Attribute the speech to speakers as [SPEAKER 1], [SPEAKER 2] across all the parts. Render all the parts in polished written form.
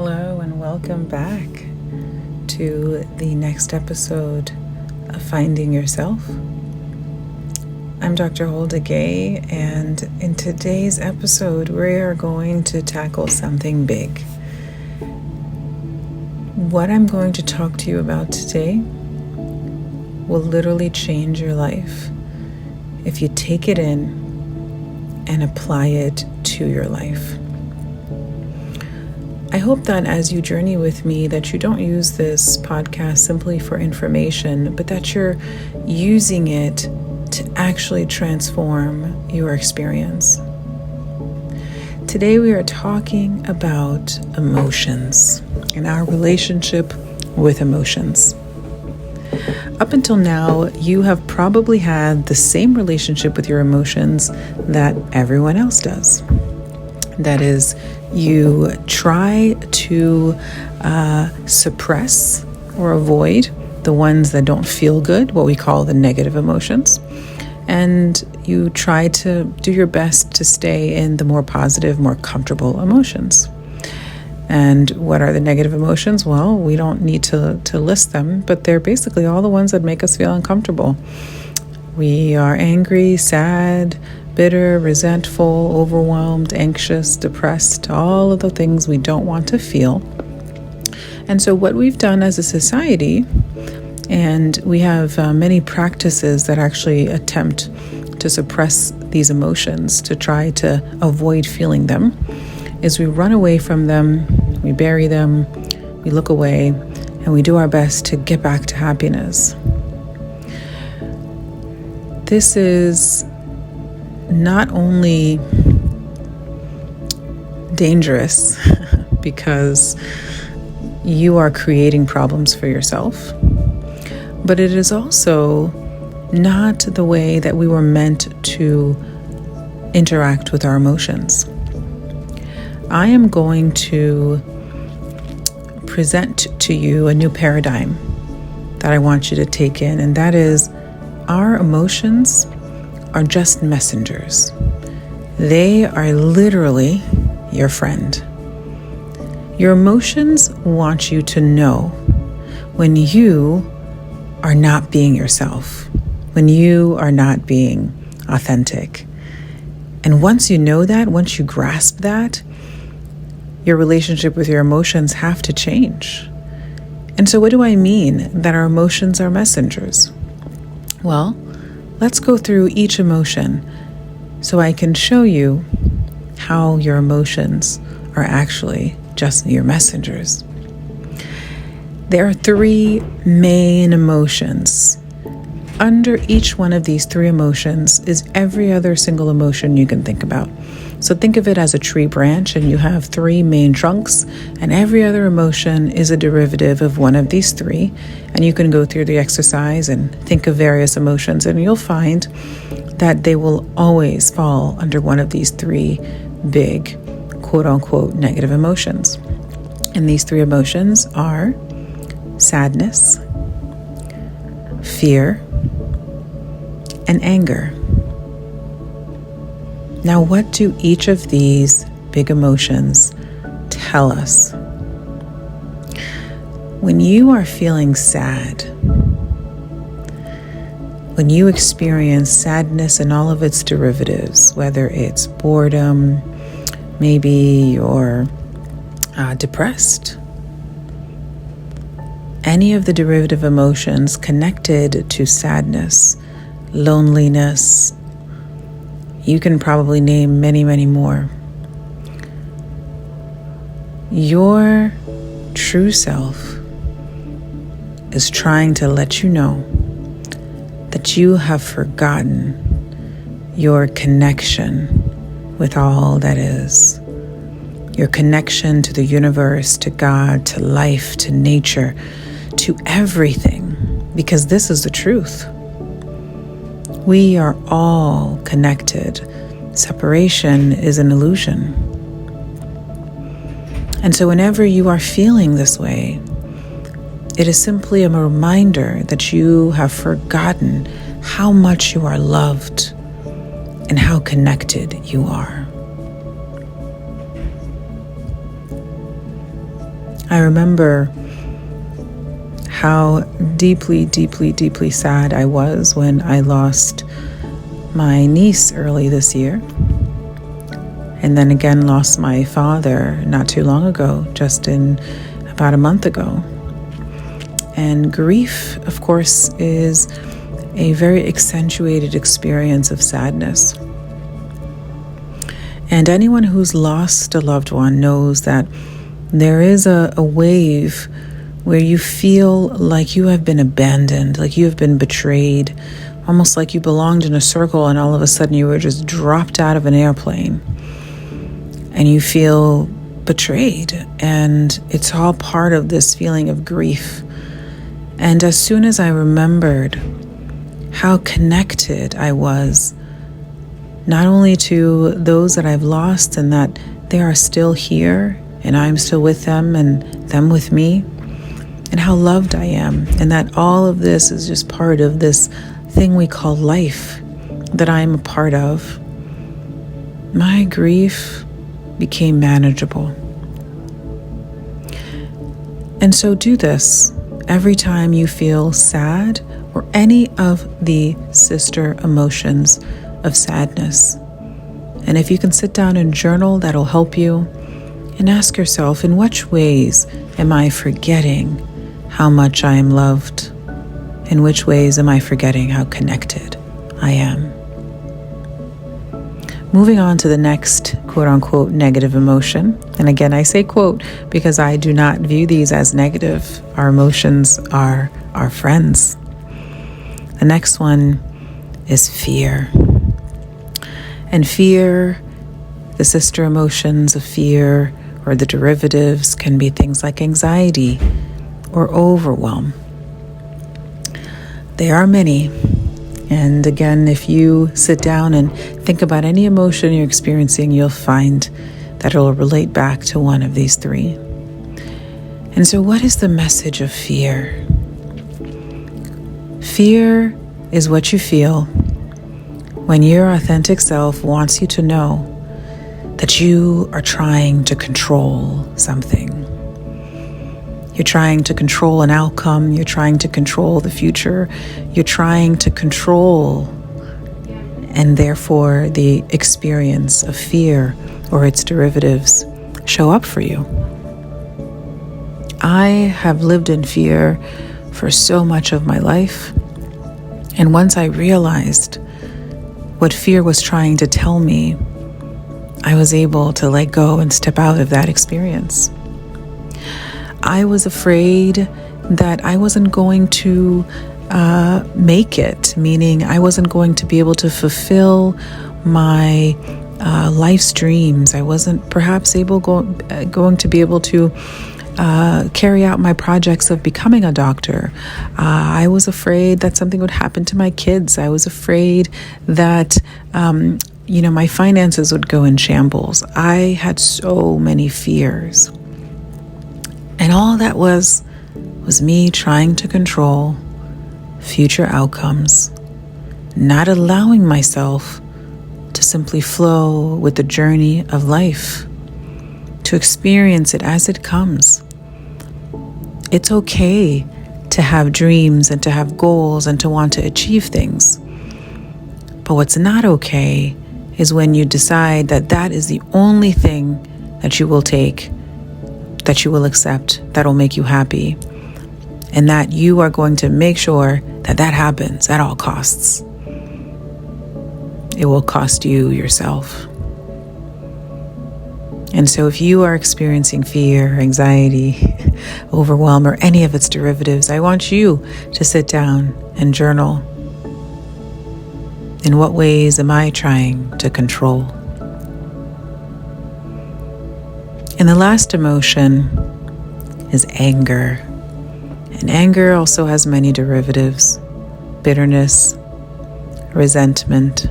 [SPEAKER 1] Hello and welcome back to the next episode of Finding Yourself. I'm Dr. Holda Gueye, and in today's episode we are going to tackle something big. What I'm going to talk to you about today will literally change your life if you take it in and apply it to your life. I hope that as you journey with me, that you don't use this podcast simply for information, but that you're using it to actually transform your experience. Today we are talking about emotions and our relationship with emotions. Up until now, you have probably had the same relationship with your emotions that everyone else does. That is, you try to suppress or avoid the ones that don't feel good, what we call the negative emotions. And you try to do your best to stay in the more positive, more comfortable emotions. And what are the negative emotions? Well, we don't need to list them, but they're basically all the ones that make us feel uncomfortable. We are angry, sad, bitter, resentful, overwhelmed, anxious, depressed, all of the things we don't want to feel. And so what we've done as a society, and we have many practices that actually attempt to suppress these emotions, to try to avoid feeling them, is we run away from them, we bury them, we look away, and we do our best to get back to happiness. This is not only dangerous because you are creating problems for yourself, but it is also not the way that we were meant to interact with our emotions. I am going to present to you a new paradigm that I want you to take in, and that is our emotions are just messengers. They are literally your friend. Your emotions want you to know when you are not being yourself, when you are not being authentic. And once you know that, once you grasp that, your relationship with your emotions have to change. And so what do I mean that our emotions are messengers? Well, let's go through each emotion so I can show you how your emotions are actually just your messengers. There are three main emotions. Under each one of these three emotions is every other single emotion you can think about. So think of it as a tree branch, and you have three main trunks, and every other emotion is a derivative of one of these three. And you can go through the exercise and think of various emotions, and you'll find that they will always fall under one of these three big, quote-unquote, negative emotions. And these three emotions are sadness, fear, and anger. Now, what do each of these big emotions tell us? When you are feeling sad, when you experience sadness and all of its derivatives, whether it's boredom, maybe you're depressed, any of the derivative emotions connected to sadness, loneliness, you can probably name many, many more. Your true self is trying to let you know that you have forgotten your connection with all that is. Your connection to the universe, to God, to life, to nature, to everything, because this is the truth. We are all connected. Separation is an illusion. And so whenever you are feeling this way, it is simply a reminder that you have forgotten how much you are loved and how connected you are. I remember how deeply, deeply, deeply sad I was when I lost my niece early this year, and then again lost my father not too long ago, just in about a month ago. And grief, of course, is a very accentuated experience of sadness. And anyone who's lost a loved one knows that there is a wave where you feel like you have been abandoned, like you have been betrayed, almost like you belonged in a circle and all of a sudden you were just dropped out of an airplane. And you feel betrayed, and it's all part of this feeling of grief. And as soon as I remembered how connected I was, not only to those that I've lost and that they are still here and I'm still with them and them with me, and how loved I am, and that all of this is just part of this thing we call life that I am a part of, my grief became manageable. And so do this every time you feel sad or any of the sister emotions of sadness. And if you can sit down and journal, that'll help you. And ask yourself, in which ways am I forgetting how much I am loved? In which ways am I forgetting how connected I am? Moving on to the next quote-unquote negative emotion. And again, I say quote because I do not view these as negative. Our emotions are our friends. The next one is fear. And fear, the sister emotions of fear or the derivatives, can be things like anxiety or overwhelm. There are many. And again, if you sit down and think about any emotion you're experiencing, you'll find that it'll relate back to one of these three. And so what is the message of fear? Fear is what you feel when your authentic self wants you to know that you are trying to control something. You're trying to control an outcome. You're trying to control the future. You're trying to control, and therefore the experience of fear or its derivatives show up for you. I have lived in fear for so much of my life. And once I realized what fear was trying to tell me, I was able to let go and step out of that experience. I was afraid that I wasn't going to make it, meaning I wasn't going to be able to fulfill my life's dreams. I wasn't perhaps going to be able to carry out my projects of becoming a doctor. I was afraid that something would happen to my kids. I was afraid that my finances would go in shambles. I had so many fears. And all that was me trying to control future outcomes, not allowing myself to simply flow with the journey of life, to experience it as it comes. It's okay to have dreams and to have goals and to want to achieve things. But what's not okay is when you decide that that is the only thing that you will take, that you will accept, that will make you happy, and that you are going to make sure that that happens at all costs. It will cost you yourself. And so if you are experiencing fear, anxiety, overwhelm, or any of its derivatives, I want you to sit down and journal. In what ways am I trying to control? And the last emotion is anger. And anger also has many derivatives: bitterness, resentment,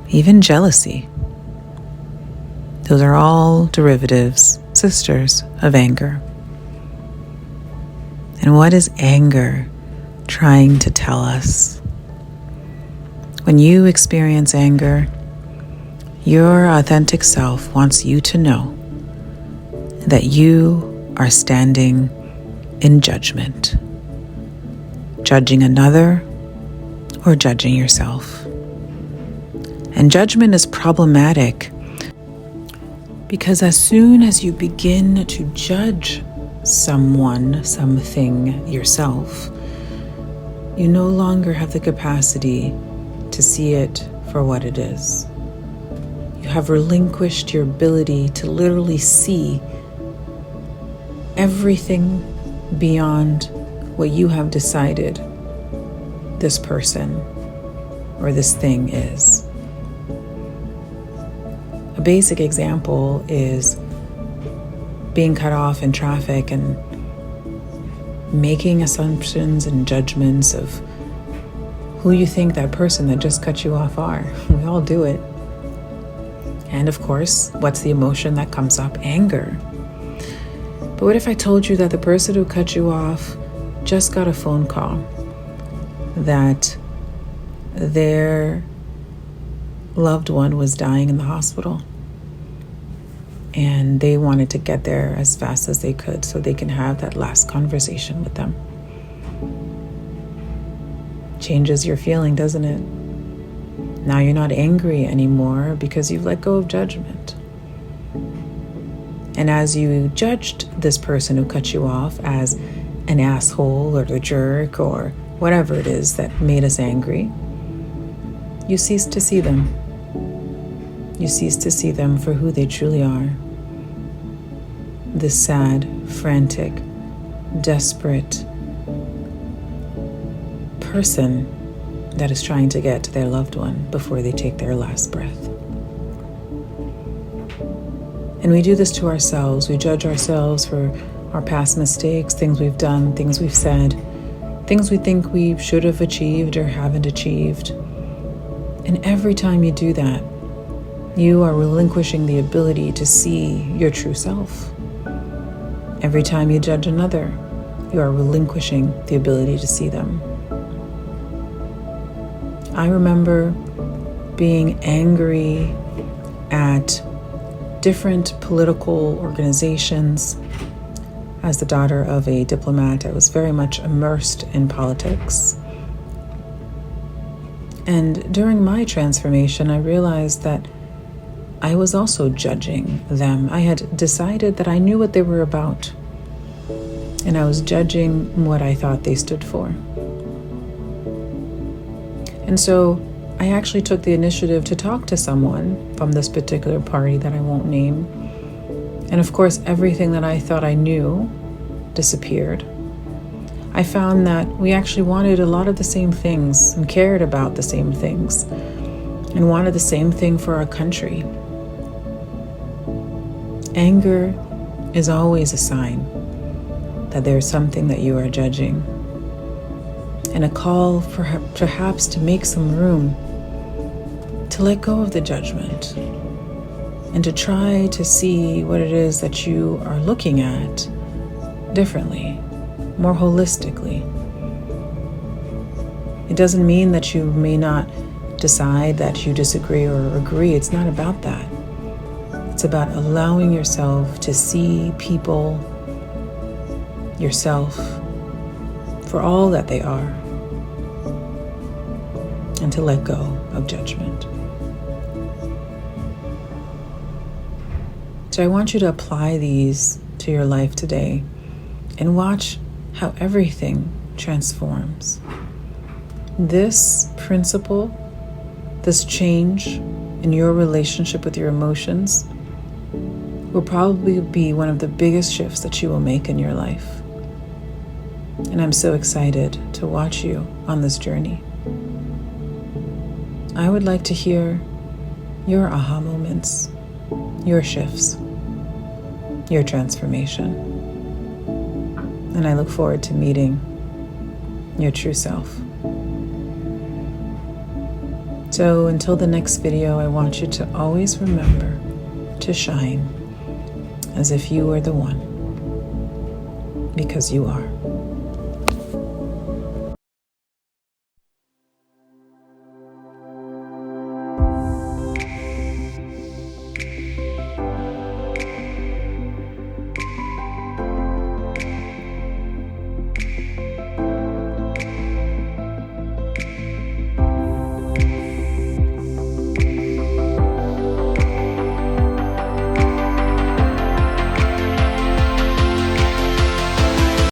[SPEAKER 1] even jealousy. Those are all derivatives, sisters of anger. And what is anger trying to tell us? When you experience anger, your authentic self wants you to know that you are standing in judgment, judging another or judging yourself. And judgment is problematic because as soon as you begin to judge someone, something, yourself, you no longer have the capacity to see it for what it is. You have relinquished your ability to literally see everything beyond what you have decided this person or this thing is. A basic example is being cut off in traffic and making assumptions and judgments of who you think that person that just cut you off are. We all do it. And of course, what's the emotion that comes up? Anger. But what if I told you that the person who cut you off just got a phone call that their loved one was dying in the hospital and they wanted to get there as fast as they could so they can have that last conversation with them? Changes your feeling, doesn't it? Now you're not angry anymore because you've let go of judgment. And as you judged this person who cut you off as an asshole or a jerk or whatever it is that made us angry, you cease to see them. You cease to see them for who they truly are. This sad, frantic, desperate person that is trying to get to their loved one before they take their last breath. And we do this to ourselves. We judge ourselves for our past mistakes, things we've done, things we've said, things we think we should have achieved or haven't achieved. And every time you do that, you are relinquishing the ability to see your true self. Every time you judge another, you are relinquishing the ability to see them. I remember being angry at different political organizations. As the daughter of a diplomat, I was very much immersed in politics. And during my transformation, I realized that I was also judging them. I had decided that I knew what they were about, and I was judging what I thought they stood for. And so I actually took the initiative to talk to someone from this particular party that I won't name. And of course, everything that I thought I knew disappeared. I found that we actually wanted a lot of the same things and cared about the same things and wanted the same thing for our country. Anger is always a sign that there's something that you are judging, and a call for perhaps to make some room to let go of the judgment and to try to see what it is that you are looking at differently, more holistically. It doesn't mean that you may not decide that you disagree or agree. It's not about that. It's about allowing yourself to see people, yourself, for all that they are, and to let go of judgment. So I want you to apply these to your life today and watch how everything transforms. This principle, this change in your relationship with your emotions will probably be one of the biggest shifts that you will make in your life. And I'm so excited to watch you on this journey. I would like to hear your aha moments, your shifts, your transformation. And I look forward to meeting your true self. So until the next video, I want you to always remember to shine as if you are the one, because you are.